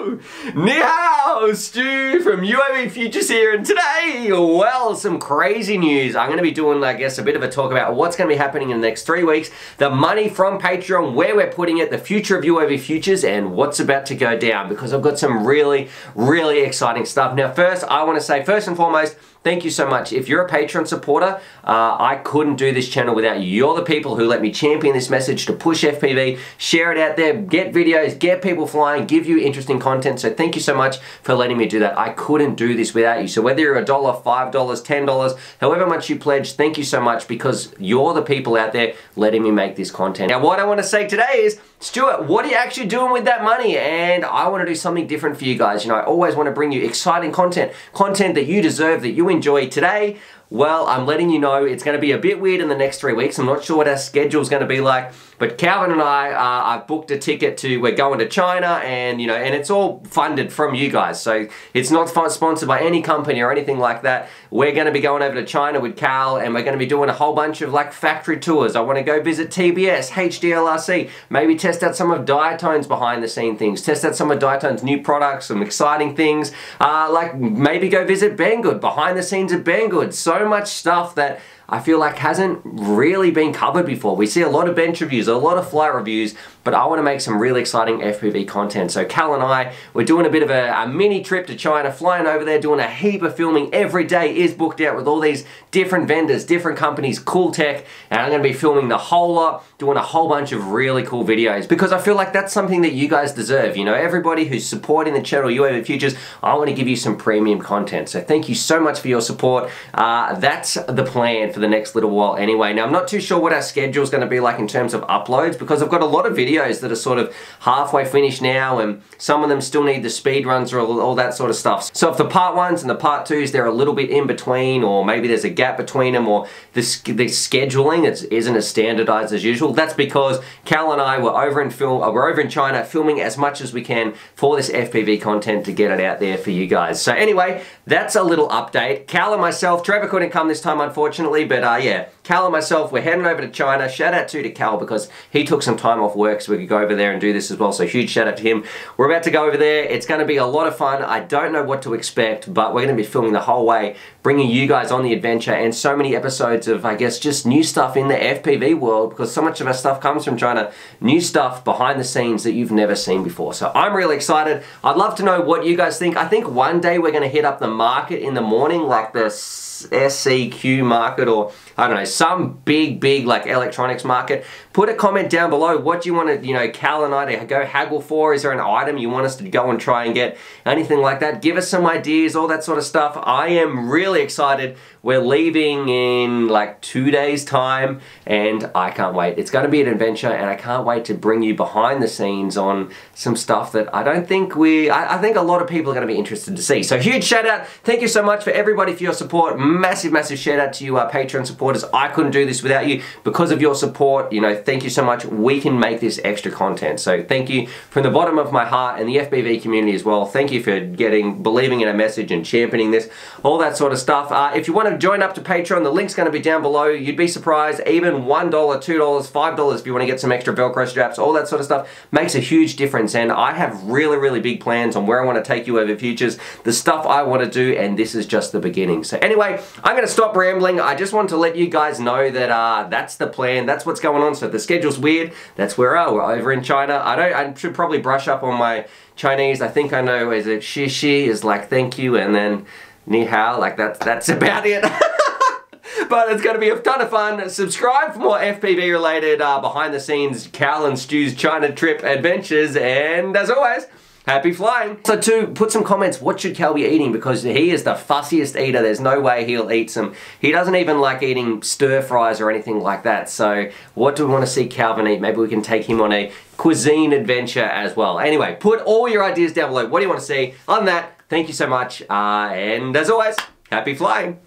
Ni hao, Stu from UAVfutures here, and today, well, some crazy news. I'm going to be doing, I guess, a bit of a talk about what's going to be happening in the next 3 weeks, the money from Patreon, where we're putting it, the future of UAVfutures, and what's about to go down, because I've got some really, really exciting stuff. Now, first, I want to say, first and foremost, thank you so much. If you're a Patreon supporter, I couldn't do this channel without you. You're the people who let me champion this message to push FPV, share it out there, get videos, get people flying, give you interesting content. So thank you so much for letting me do that. I couldn't do this without you. So whether you're $1, $5, $10, however much you pledge, thank you so much, because you're the people out there letting me make this content. Now, what I want to say today is, Stuart, what are you actually doing with that money? And I want to do something different for you guys. You know, I always want to bring you exciting content that you deserve, that you enjoy. Today, well, I'm letting you know it's going to be a bit weird in the next 3 weeks. I'm not sure what our schedule is going to be like, but Calvin and I've booked a ticket to, we're going to China, and you know, and it's all funded from you guys. So it's not sponsored by any company or anything like that. We're going to be going over to China with Cal, and we're going to be doing a whole bunch of like factory tours. I want to go visit TBS, HDLRC, maybe test out some of Diatone's behind the scene things, test out some of Diatone's new products, some exciting things, like maybe go visit Banggood, behind the scenes of Banggood. So much stuff that I feel like hasn't really been covered before. We see a lot of bench reviews, a lot of flight reviews, but I want to make some really exciting FPV content. So Cal and I, we're doing a bit of a mini trip to China, flying over there, doing a heap of filming. Every day is booked out with all these different vendors, different companies, cool tech, and I'm going to be filming the whole lot, doing a whole bunch of really cool videos, because I feel like that's something that you guys deserve. You know, everybody who's supporting the channel UAVfutures, I want to give you some premium content. So thank you so much for your support. That's the plan for the next little while anyway. Now, I'm not too sure what our schedule is going to be like in terms of uploads, because I've got a lot of videos that are sort of halfway finished now, and some of them still need the speed runs or all that sort of stuff. So if the part ones and the part twos, they're a little bit in between, or maybe there's a gap between them, or the scheduling isn't as standardized as usual, that's because Cal and I were over in China filming as much as we can for this FPV content to get it out there for you guys. So anyway, that's a little update. Cal and myself, Trevor couldn't come this time unfortunately, but yeah, Cal and myself, we're heading over to China. Shout out to Cal, because he took some time off work so we could go over there and do this as well. So huge shout out to him. We're about to go over there. It's going to be a lot of fun. I don't know what to expect, but we're going to be filming the whole way, bringing you guys on the adventure, and so many episodes of, I guess, just new stuff in the FPV world, because so much of our stuff comes from China. New stuff behind the scenes that you've never seen before. So I'm really excited. I'd love to know what you guys think. I think one day we're going to hit up the market in the morning, like the SCQ market, or I don't know, some big like electronics market. Put a comment down below. What do you want to, you know, Cal and I to go haggle for? Is there an item you want us to go and try and get? Anything like that? Give us some ideas, all that sort of stuff. I am really excited. We're leaving in like 2 days time, and I can't wait. It's going to be an adventure, and I can't wait to bring you behind the scenes on some stuff that I don't think I think a lot of people are going to be interested to see. So huge shout out. Thank you so much for everybody for your support. Massive shout out to you, our Patreon supporters. I couldn't do this without you. Because of your support, you know, thank you so much. We can make this extra content. So thank you from the bottom of my heart, and the FPV community as well. Thank you for believing in our message and championing this, all that sort of stuff. If you want to join up to Patreon, the link's going to be down below. You'd be surprised. Even $1, $2, $5 if you want to get some extra Velcro straps, all that sort of stuff makes a huge difference. And I have really big plans on where I want to take UAVfutures, the stuff I want to do, and this is just the beginning. So anyway, I'm going to stop rambling. I just want to let you guys know that that's the plan. That's what's going on. So if the schedule's weird, that's where we're over in China. I should probably brush up on my Chinese. I think I know, is it shi is like thank you, and then ni hao, like that's about it. But it's going to be a ton of fun. Subscribe for more FPV related behind the scenes Cal and Stu's China trip adventures, and as always, happy flying. So to put some comments, what should Cal be eating? Because he is the fussiest eater. There's no way he'll eat some. He doesn't even like eating stir fries or anything like that. So what do we want to see Calvin eat? Maybe we can take him on a cuisine adventure as well. Anyway, put all your ideas down below. What do you want to see? On that, thank you so much. And as always, happy flying.